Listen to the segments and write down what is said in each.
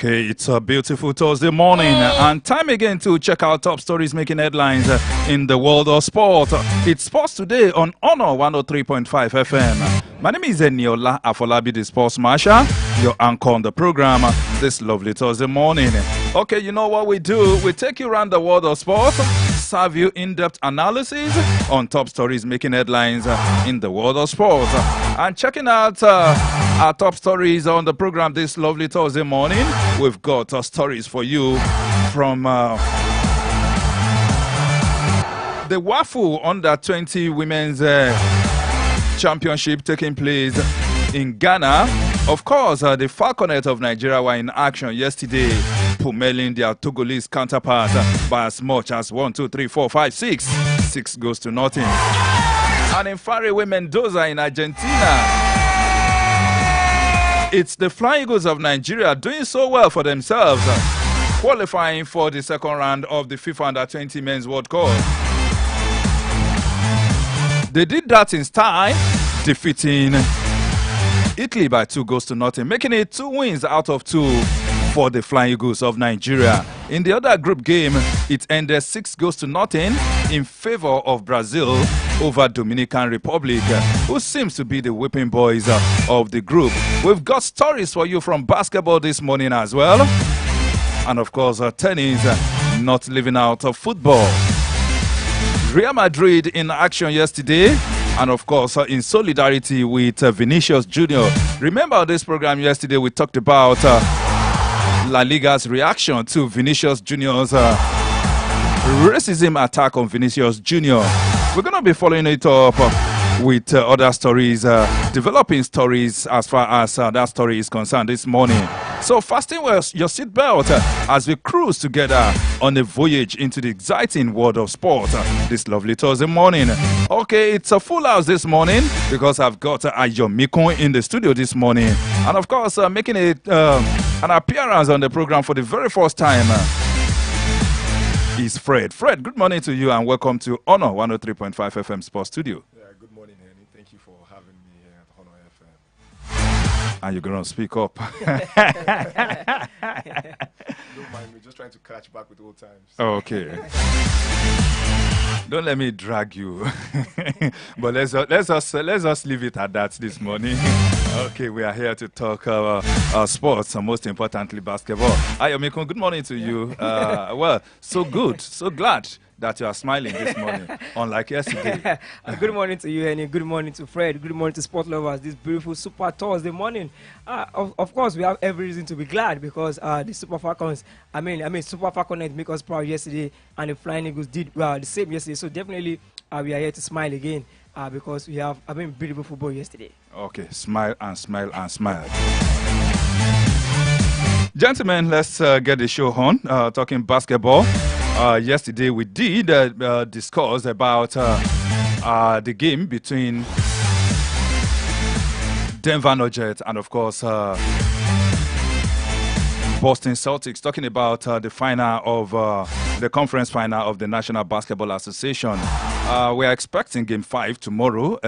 Okay, it's a beautiful Thursday morning and time again to check out top stories making headlines in the world of sport. It's Sports Today on Honor 103.5 FM. My name is Eniola Afolabi, the Sports Marshal, your anchor on the program this lovely Thursday morning. Okay, you know what we do? We take you around the world of sport, serve you in-depth analysis on top stories making headlines in the world of sport. And checking out our top stories on the program this lovely Thursday morning, we've got stories for you from the WAFU Under-20 Women's Championship taking place in Ghana. Of course, the Falconets of Nigeria were in action yesterday, pummeling their Togolese counterpart by as much as 1, 2, 3, 4, 5, 6. 6 goes to nothing. And in faraway Mendoza in Argentina, it's the Flying Eagles of Nigeria doing so well for themselves, qualifying for the second round of the FIFA Under-20 Men's World Cup. They did that in style, defeating Italy by 2 goals to nothing, making it 2 wins out of 2 for the Flying Eagles of Nigeria. In the other group game, it ended 6 goals to nothing in favor of Brazil over Dominican Republic, who seems to be the whipping boys of the group. We've got stories for you from basketball this morning as well. And of course, tennis, not leaving out of football. Real Madrid in action yesterday. And of course, in solidarity with Vinicius Jr. Remember on this program yesterday, we talked about La Liga's reaction to Vinicius Jr.'s racism attack on Vinicius Jr. We're going to be following it up with other stories, developing stories as far as that story is concerned this morning. So fasten your seatbelt as we cruise together on a voyage into the exciting world of sport this lovely Thursday morning. Okay, it's a full house this morning because I've got Ayomiko in the studio this morning. And of course, making it an appearance on the program for the very first time is Fred. Fred, good morning to you and welcome to Honor 103.5 FM Sports Studio. Yeah, good morning, Henny. Thank you for having me here at Honor FM. And you're going to speak up. Don't mind me, just trying to catch back with old times. Okay. Don't let me drag you. But let's just leave it at that this morning. Okay, we are here to talk sports and most importantly basketball. Ayomiko, good morning to you. Well, so good, so glad that you are smiling this morning, unlike yesterday. Good morning to you, Henny. Good morning to Fred. Good morning to sport lovers. This beautiful Super Thursday morning. Of course, we have every reason to be glad because the Super Falcons, Super Falconets make us proud yesterday, and the Flying Eagles did the same yesterday. So definitely, we are here to smile again because we have beautiful football yesterday. Okay, smile and smile and smile. Gentlemen, let's get the show on. Talking basketball. Yesterday we did discuss about the game between Denver Nuggets and of course Boston Celtics, talking about the final of the conference final of the National Basketball Association. We are expecting game 5 tomorrow.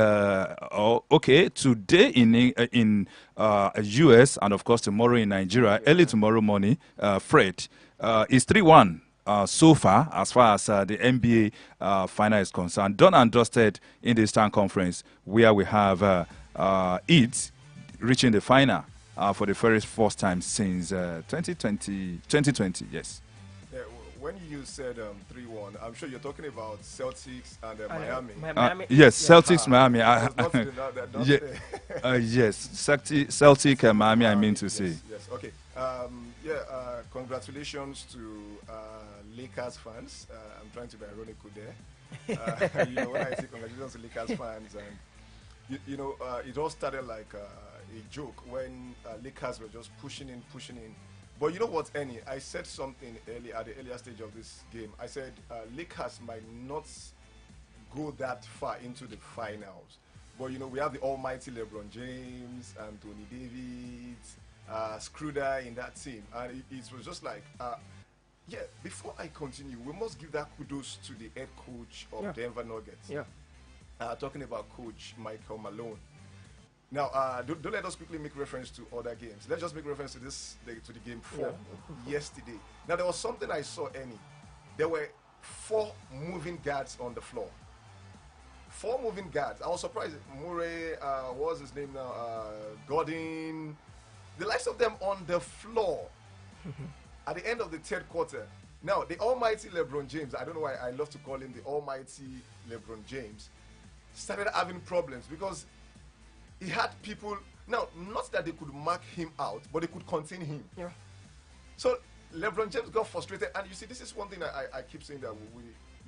Today in US and of course tomorrow in Nigeria, early tomorrow morning. Fred, is 3-1. So far as the NBA final is concerned, done and dusted in the Eastern Conference, where we have it reaching the final for the very first time since 2020. Yes. Yeah, when you said 3-1, I'm sure you're talking about Celtics and Miami. Miami. Yes, Celtics, Miami. Yes, Celtic and Miami, I mean to say. Yes, okay. Congratulations to Lakers fans. I'm trying to be ironical there. When I say congratulations to Lakers fans, and it all started like a joke when Lakers were just pushing in. But you know what, Annie? I said something at the earlier stage of this game. I said Lakers might not go that far into the finals. But, we have the almighty LeBron James, Anthony Davis, Schröder in that team. And it was just like, before I continue, we must give that kudos to the head coach of Denver Nuggets. Yeah. Talking about Coach Michael Malone. Now, don't let us quickly make reference to other games. Let's just make reference to the game 4 yesterday. Now, there was something I saw, Annie. There were 4 moving guards on the floor. 4 moving guards. I was surprised. Murray, what was his name now? Gordon. The likes of them on the floor at the end of the third quarter. Now, the almighty LeBron James, I don't know why I love to call him the almighty LeBron James, started having problems because he had people, now, not that they could mark him out, but they could contain him. Yeah. So, LeBron James got frustrated. And you see, this is one thing I keep saying, that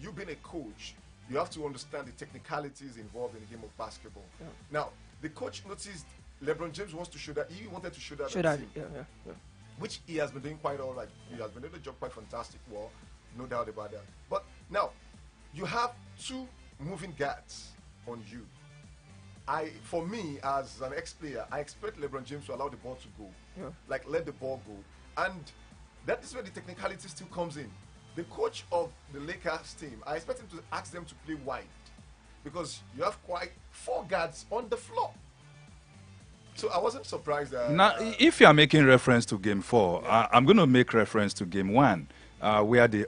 you being a coach, you have to understand the technicalities involved in the game of basketball. Yeah. Now, the coach noticed LeBron James wants to show that, he wanted to show that Show on the that, team, yeah. which he has been doing quite all right. He has been doing the job quite fantastic. Well, no doubt about that. But now, you have 2 moving guards on you. For me, as an ex-player, I expect LeBron James to allow the ball to go. Yeah. Like, let the ball go. And that is where the technicality still comes in. The coach of the Lakers team, I expect him to ask them to play wide, because you have quite 4 guards on the floor. So I wasn't surprised that... Now, if you are making reference to game 4, I'm going to make reference to game 1, where they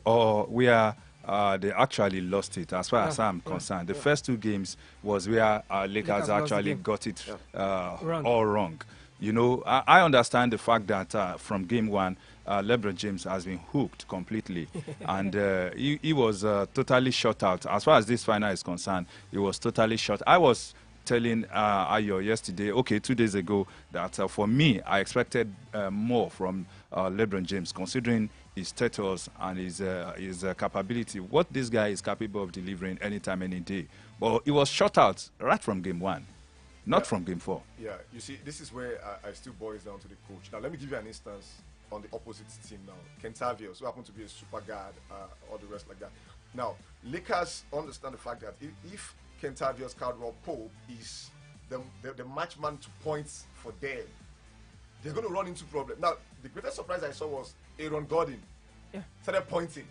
actually lost it, as far as I'm concerned. The first 2 games was where Lakers actually got it all wrong. You know, I understand the fact that from game 1, LeBron James has been hooked completely, and he was totally shut out. As far as this final is concerned, he was totally shut. I was telling Ayo yesterday, 2 days ago, that for me, I expected more from LeBron James, considering his status and his capability, what this guy is capable of delivering anytime, any day. But he was shut out right from game 1, not from game 4. Yeah, you see, this is where I still boils down to the coach. Now, let me give you an instance on the opposite team now. Kentavious, who happened to be a super guard, all the rest like that. Now, Lakers understand the fact that if Kentavious Caldwell Pope is the matchman to points for them, they're going to run into problems. Now, the greatest surprise I saw was Aaron Gordon started pointing.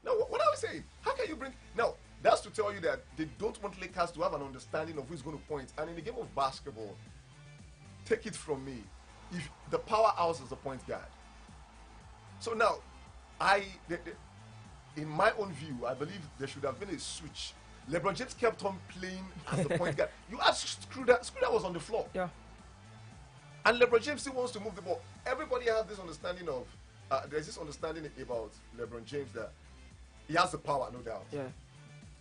Now, what are we saying? How can you bring... Now, that's to tell you that they don't want Lakers to have an understanding of who's going to point. And in the game of basketball, take it from me, if the powerhouse is the point guard. So now, in my own view, I believe there should have been a switch. LeBron James kept on playing as the point guard. You asked Schröder was on the floor. Yeah. And LeBron James still wants to move the ball. Everybody has this understanding of, there's this understanding about LeBron James that he has the power, no doubt. Yeah.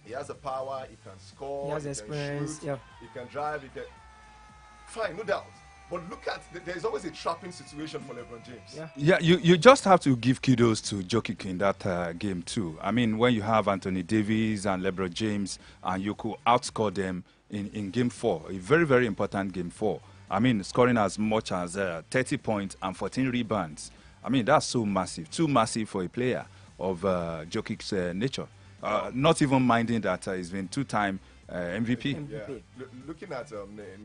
He has the power, he can score, He has he experience, can shoot, he can drive, he can... Fine, no doubt. But look at, there's always a trapping situation for LeBron James. Yeah, you just have to give kudos to Jokic in that game too. I mean, when you have Anthony Davis and LeBron James, and you could outscore them in game 4, a very, very important game 4. I mean, scoring as much as 30 points and 14 rebounds. I mean, that's so massive, too massive for a player of Jokic's nature. Not even minding that he's been 2-time MVP. Yeah. Looking at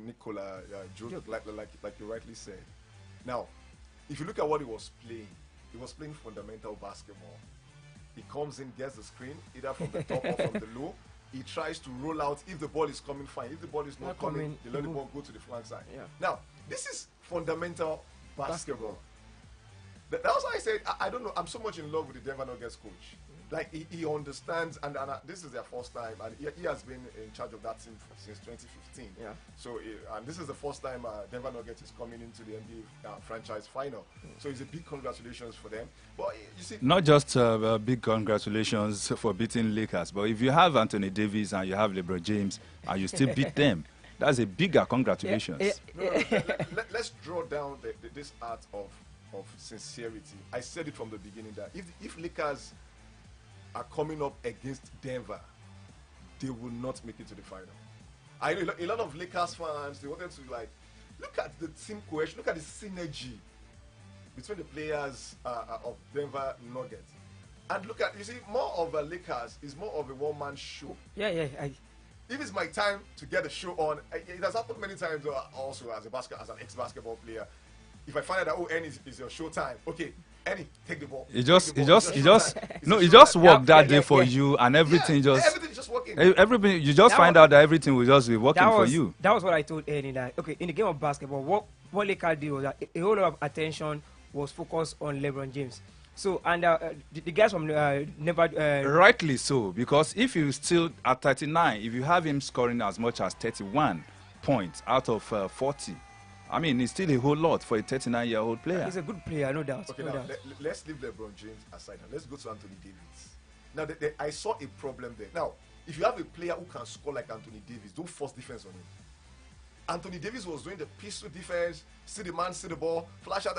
Nikola Jokic, like you rightly said. Now, if you look at what he was playing fundamental basketball. He comes in, gets the screen, either from the top or from the low. He tries to roll out. If the ball is coming, fine. If the ball is not coming, they let the ball go to the flank side. Yeah. Now, this is fundamental basketball. That was why I said, I don't know, I'm so much in love with the Denver Nuggets coach. Like, he understands, and this is their first time, and he has been in charge of that team since 2015. Yeah. So, and this is the first time Denver Nuggets is coming into the NBA franchise final. So, it's a big congratulations for them. But you see, not just big congratulations for beating Lakers, but if you have Anthony Davis and you have LeBron James and you still beat them, that's a bigger congratulations. Let's draw down this art of sincerity. I said it from the beginning that if Lakers are coming up against Denver, they will not make it to the final. I know a lot of Lakers fans, they wanted to look at the team cohesion, look at the synergy between the players of Denver Nuggets. And look at, you see, more of a Lakers is more of a one-man show. Yeah. If it's my time to get a show on, it has happened many times also as an ex-basketball player. If I find out that, N is your show time, okay, Annie, take the ball. He just worked that day for you, and everything everything is just working. working. Everybody, you just That find was- out that everything will just be working for you. That was what I told Ernie. That okay, in the game of basketball, what Lakers did was that a whole lot of attention was focused on LeBron James. So and the guys from never Rightly so, because if you still at 39, if you have him scoring as much as 31 points out of 40, I mean, it's still a whole lot for a 39-year-old player. he's a good player, no doubt. Okay, no now doubt. let's leave LeBron James aside and let's go to Anthony Davis. Now, I saw a problem there. Now, if you have a player who can score like Anthony Davis, don't force defense on him. Anthony Davis was doing the pistol defense, see the man, see the ball, flash out.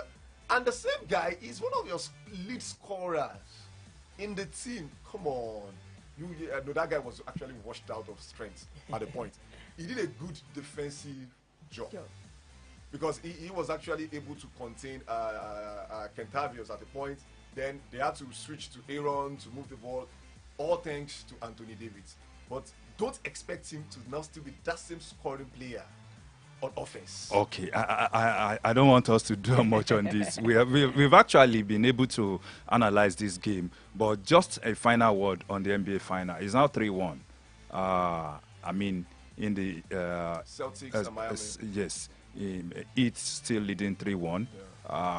And the same guy is one of your lead scorers in the team. Come on. No, that guy was actually washed out of strength at the point. He did a good defensive job. Because he was actually able to contain Kentavious at the point. Then they had to switch to Aaron to move the ball, all thanks to Anthony Davis. But don't expect him to now still be that same scoring player on offense. Okay, I don't want us to do much on this. We've actually been able to analyze this game, but just a final word on the NBA final. It's now 3-1. I mean, in the Celtics and Miami. yes, it's still leading 3-1.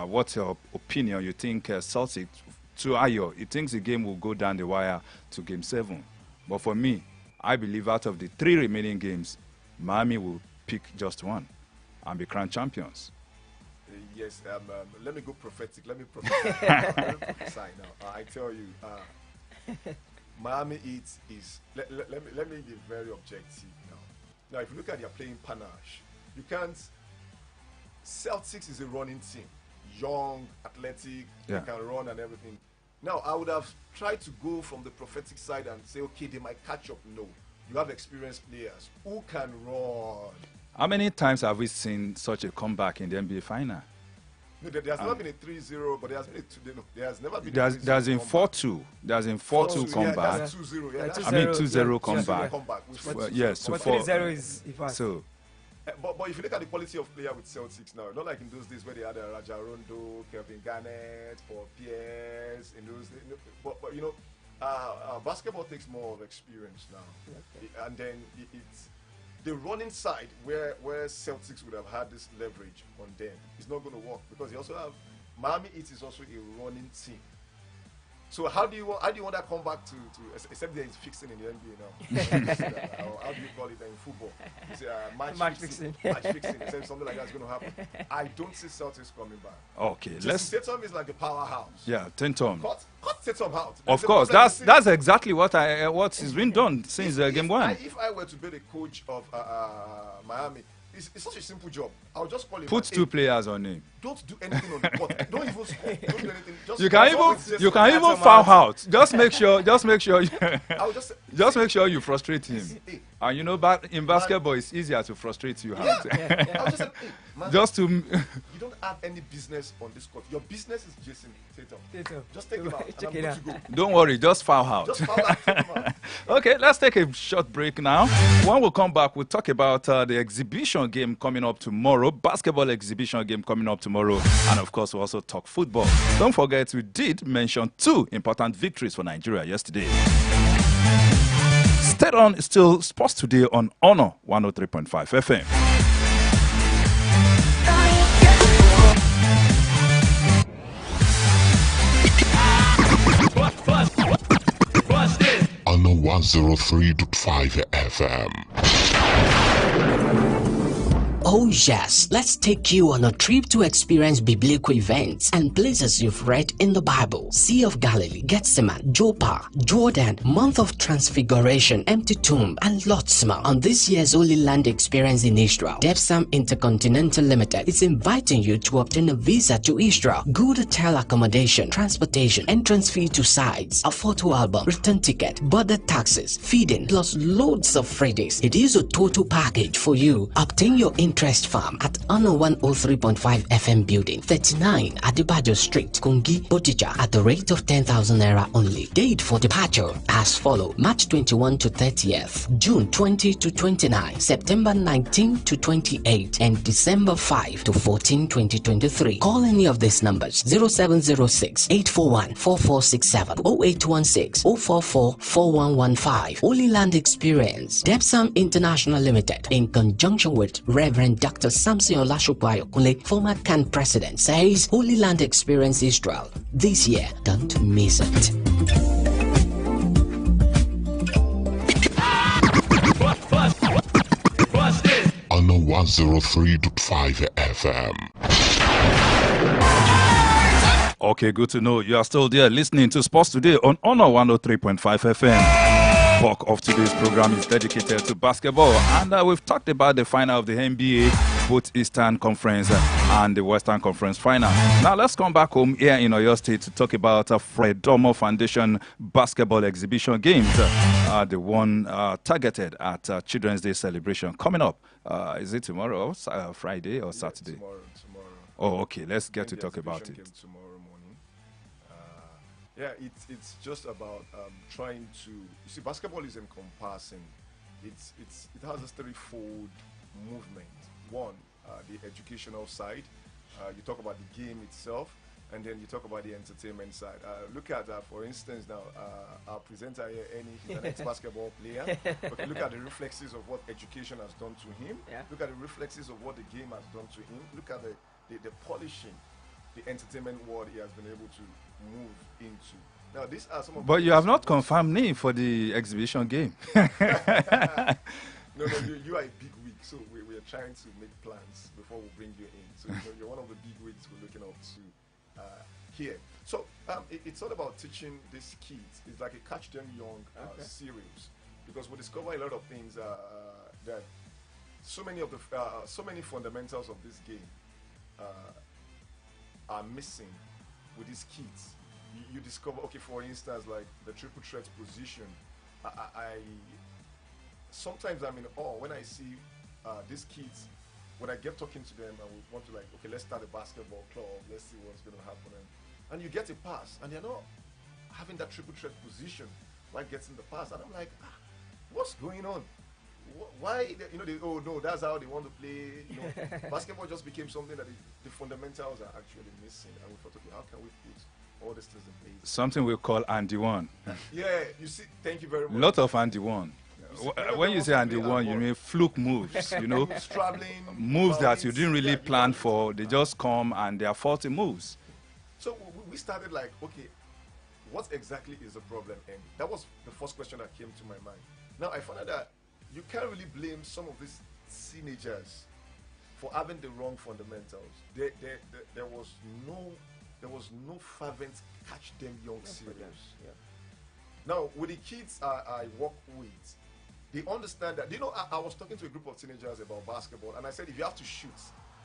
What's your opinion? You think Celtics, to Ayo, he thinks the game will go down the wire to Game 7. But for me, I believe out of the 3 remaining games, Miami will pick just one and be crowned champions. Yes, let me go prophetic. Let me prophesy now. I tell you, Miami Heat is. Let me be very objective now. Now, if you look at their playing panache, you can't. Celtics is a running team, young, athletic, Yeah. they can run and everything. Now, I would have tried to go from the prophetic side and say, okay, they might catch up. No, you have experienced players who can run. How many times have we seen such a comeback in the NBA final? No, there has never been a 3-0, but there has been a 2. No, there has never been. There's in 4-2. There's in 4-2 Yeah, comeback. that's 2-0. Yeah, Yeah, that's 2-0. I mean 2-0 yeah, comeback. comeback. With Well, 4-2. yes, to But 4. 3-0 is fast. So But if you look at the quality of player with Celtics now, not like in those days where they had Raja Rondo, Kevin Garnett, Paul Pierce, in those days. But you know, basketball takes more of experience now. And then it's the running side where Celtics would have had this leverage on them. It's not going to work because you also have Miami Heat is also a running team. So how do you want that comeback to except there is fixing in the NBA now? Or how do you call it in football? It's match fixing. Match fixing. Except something like that's going to happen. I don't see Celtics coming back. okay, let's Tatum is like a powerhouse. yeah, Tatum. Cut Tatum out. Of There's a course, problem that's exactly what has been done since Game 1. If I were to be the coach of Miami, it's such a simple job. I'll just call him. Put 2 players on him. Don't do anything on the court. Don't even score. Don't do anything. Just You can even foul out. Just make sure I'll just just make sure you frustrate him. Hey, And you know, in basketball, it's easier to frustrate you. I'll just say, hey, man, Just to you don't have any business on this court. Your business is Jason Tatum. Just take him out. And Check I'm it good out. to go. don't worry, just foul out. Just foul out. Take him out. Okay, let's take a short break now. When we come back, we'll talk about the exhibition game coming up tomorrow, basketball exhibition game coming up tomorrow, and of course, we'll also talk football. Don't forget, we did mention 2 important victories for Nigeria yesterday. Stay on, still Sports Today on Honor 103.5 FM. On the 103.5 FM. Oh yes, let's take you on a trip to experience biblical events and places you've read in the Bible. Sea of Galilee, Gethsemane, Joppa, Jordan, Month of Transfiguration, Empty Tomb, and lots more. On this year's Holy Land experience in Israel, Depsam Intercontinental Limited is inviting you to obtain a visa to Israel, good hotel accommodation, transportation, entrance fee to sites, a photo album, return ticket, border taxes, feeding, plus loads of free days. It is a total package for you. Obtain your Interest Farm at Honor 103.5 FM Building, 39 Adibajo Street, Kungi, Bodija at the rate of 10,000 naira only. Date for departure as follow: March 21 to 30th, June 20 to 29, September 19 to 28, and December 5 to 14, 2023. Call any of these numbers: 0706 841 4467, 0816 044 4115. Holy Land Experience, Depsam International Limited, in conjunction with Reverend Dr. Samson Balogun, former CAN president, says Holy Land Experience Israel this year. Don't miss it. On 103.5 FM. Okay, good to know you are still there listening to Sports Today on Honor 103.5 FM. Bulk of today's program is dedicated to basketball, and we've talked about the final of the NBA, both Eastern Conference and the Western Conference final. Now let's come back home here in Oyo State to talk about Fred Domo Foundation basketball exhibition games, the one targeted at Children's Day celebration coming up. Is it tomorrow, Friday or Saturday? Tomorrow. Oh, okay. Let's get to talk about it. Tomorrow morning. It's just about trying to. You see, basketball is encompassing. It has a threefold movement. One, the educational side. You talk about the game itself, and then you talk about the entertainment side. Look at, for instance, now our presenter here, Annie, is an ex-basketball player. Okay, look at the reflexes of what education has done to him. Yeah. Look at the reflexes of what the game has done to him. Look at the polishing, the entertainment world he has been able to move into. Now, these are some of. But you have not confirmed me for the exhibition game. No, you are a big wig, so we are trying to make plans before we bring you in. So you're one of the big wigs we're looking up to here. So it's all about teaching these kids. It's like a Catch Them Young series, because we discover a lot of things that so many fundamentals of this game are missing with these kids. You discover, okay, for instance, like the triple threat position. Sometimes I'm in awe when I see these kids. When I get talking to them and we want to, like, okay, let's start a basketball club, let's see what's going to happen, and you get a pass and they're not having that triple threat position while getting the pass, and I'm like, what's going on? Why, oh no, that's how they want to play. Basketball just became something that the fundamentals are actually missing, and we thought, okay, how can we put all these things in place? Something we call Andy One. Yeah, you see, thank you very much. Lot of Andy One. When you say Andy One, you mean fluke moves, Straddling, moves that you didn't really plan for. They just come and they are faulty moves. So we started like, okay, what exactly is the problem? And that was the first question that came to my mind. Now I found out that you can't really blame some of these teenagers for having the wrong fundamentals. There was no fervent Catch Them Young series. Yeah. Now with the kids I work with, they understand that. I was talking to a group of teenagers about basketball, and I said, if you have to shoot,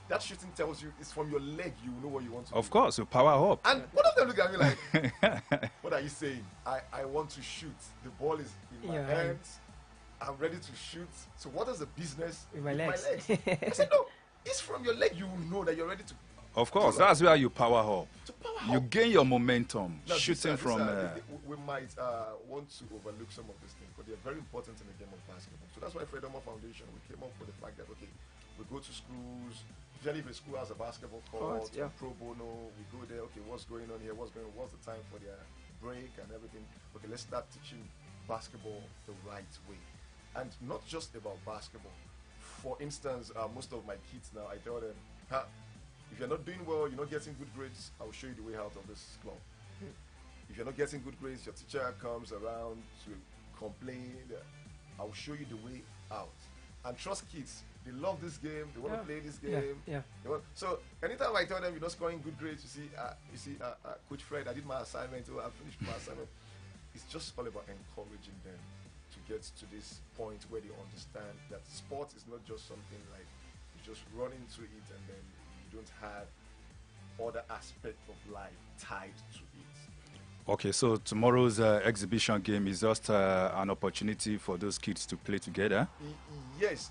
that shooting tells you it's from your leg. You know what you want to do. Of course, you power up. And one of them look at me like, what are you saying? I want to shoot. The ball is in my hands. I'm ready to shoot. So what is the business with my legs? I said, no, it's from your leg. You know that you're ready to. Of course, that's where you power up. You up. gain your momentum, Now, shooting from. We might want to overlook some of these things, but they're very important in the game of basketball. So that's why Fred Domo Foundation, we came up with the fact that, okay, we go to schools. Usually, if a school has a basketball court, pro bono, we go there. Okay, what's going on here? What's the time for their break and everything? Okay, let's start teaching basketball the right way, and not just about basketball. For instance, most of my kids now, I tell them, if you're not doing well, you're not getting good grades, I'll show you the way out of this club. If you're not getting good grades, your teacher comes around to complain, I'll show you the way out. And trust kids, they love this game, they want to play this game. So anytime I tell them you're not scoring good grades, you see, Coach Fred, I did my assignment, I finished my assignment. It's just all about encouraging them to get to this point where they understand that sport is not just something like you just run into it and then you don't have other aspect of life tied to it. Okay, so tomorrow's exhibition game is just an opportunity for those kids to play together. Yes,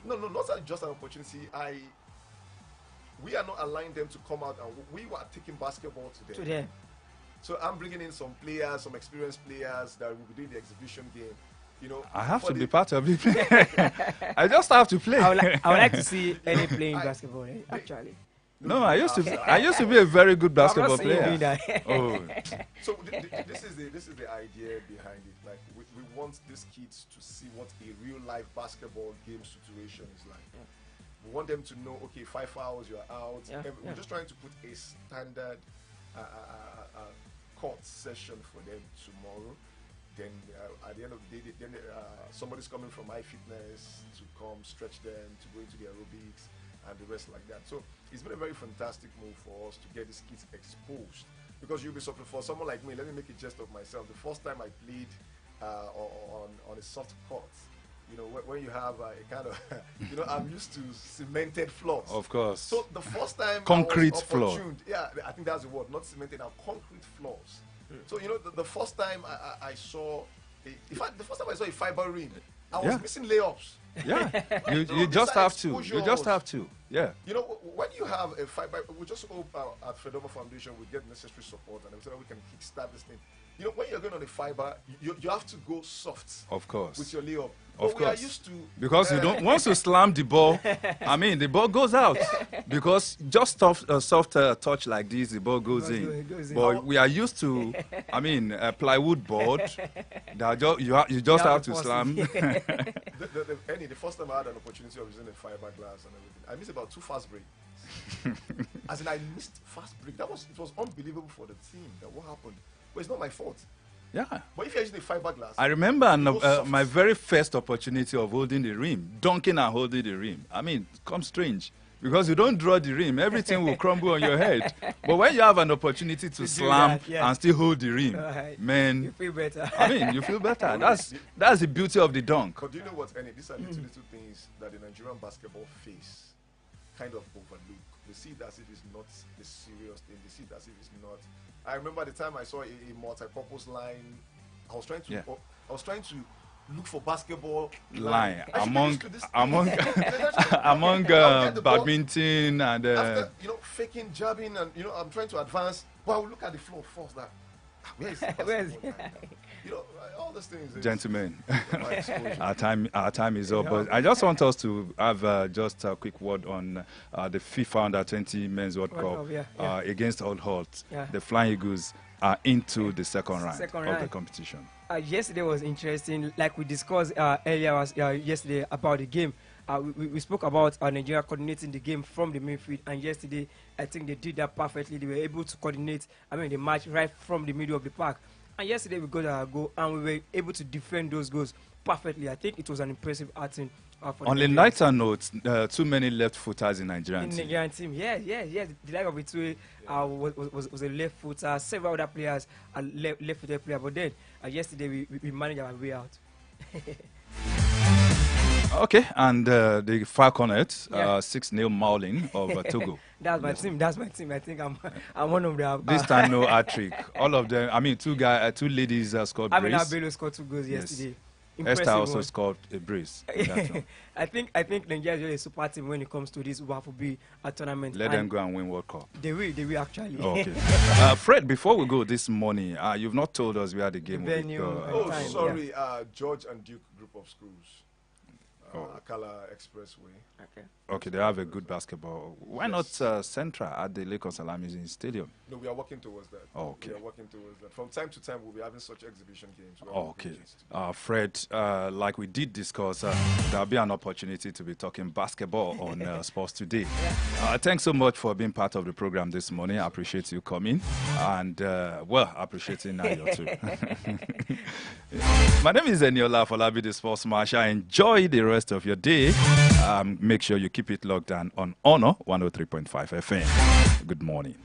no, not just an opportunity. We are not allowing them to come out, and we were taking basketball to them. So I'm bringing in some players, some experienced players that will be doing the exhibition game. You know, I have to be part of it. I just have to play. I would like to see any playing basketball, actually. No, I used to be a very good basketball player. Oh. So this is the idea behind it. Like we want these kids to see what a real life basketball game situation is like. We want them to know, okay, 5 hours you're out. We're just trying to put a standard court session for them tomorrow. Then at the end of the day, somebody's coming from iFitness to come stretch them, to go into the aerobics and the rest like that. So it's been a very fantastic move for us to get these kids exposed, because you'll be surprised. For someone like me, let me make a jest of myself. The first time I played on a soft court, you know, when you have a kind of, you know, I'm used to cemented floors. Of course. So the first time concrete floor. Yeah, I think that's the word, not cemented, concrete floors. So you know, the first time I saw, the first time I saw a fiber ring, I was missing layups. Yeah, you just have to. You just have to. Yeah. You know, when you have a fiber, we just hope at Fedova Foundation we get necessary support, and so that we can kickstart this thing. You know, when you're going on a fiber, you have to go soft. Of course. With your layup. Of course. We are used to, because you don't once you slam the ball, I mean the ball goes out, because just soft touch like this, the ball goes in. But we are used to, I mean, a plywood board that you just have to slam. The first time I had an opportunity of using a fiberglass and everything, I missed about 2 fast breaks. As in, I missed fast break. It was unbelievable for the team. That what happened, but it's not my fault. Yeah. But if you're using a fiberglass, I remember my very first opportunity of holding the rim, dunking and holding the rim. I mean, it comes strange, because you don't draw the rim, everything will crumble on your head. But when you have an opportunity to slam and still hold the rim, man, you feel better. I mean, you feel better. That's the beauty of the dunk. But do you know what, Annie? These are little things that the Nigerian basketball face kind of overlook. They see it as if it's not a serious thing. They see it as if it's not. I remember the time I saw a multi-purpose line. I was trying to look for basketball line among badminton and after, you know, faking, jabbing, and you know, I'm trying to advance. But I will look at the floor first. That where is it? You know, all these things. Gentlemen, our time is up. But I just want us to have just a quick word on the FIFA Under-20 Men's World Cup against Old Halt. The Flying Eagles are into the second round of the competition. Yesterday was interesting. Like we discussed earlier yesterday about the game. We spoke about Nigeria coordinating the game from the midfield, and yesterday I think they did that perfectly. They were able to coordinate, the match right from the middle of the park. And yesterday we got our goal, and we were able to defend those goals perfectly. I think it was an impressive outing. On a lighter note, too many left-footers in Nigerian team. Nigerian team, yeah. The like of it was a left footer. Several other players are left-footed players, but then yesterday we managed our way out. Okay, and the Falconets, 6-0 mauling of Togo. That's my team. I think I'm one of them. This time no hat-trick. All of them. Two ladies scored brace. Bello scored 2 goals yesterday. Esther also scored a brace. I think Nigeria is really a super team when it comes to this WAFB tournament. Let them go and win World Cup. They will actually. Okay. Fred, before we go this morning, you've not told us where the game will go. Sorry, George and Duke Group of Schools. Akala Expressway. Okay, they have a good basketball. Why not Central at the Lake of Salamizin Stadium? No, we are working towards that. Okay. We are working towards that. From time to time, we'll be having such exhibition games. Okay. Fred, like we did discuss, there'll be an opportunity to be talking basketball on Sports Today. Thanks so much for being part of the program this morning. I appreciate you coming. And, appreciating Nayo too. My name is Eniola Folabi, the Sports Marshal. Enjoy the rest of your day. Make sure you keep it locked down on Honor 103.5 FM. Good morning.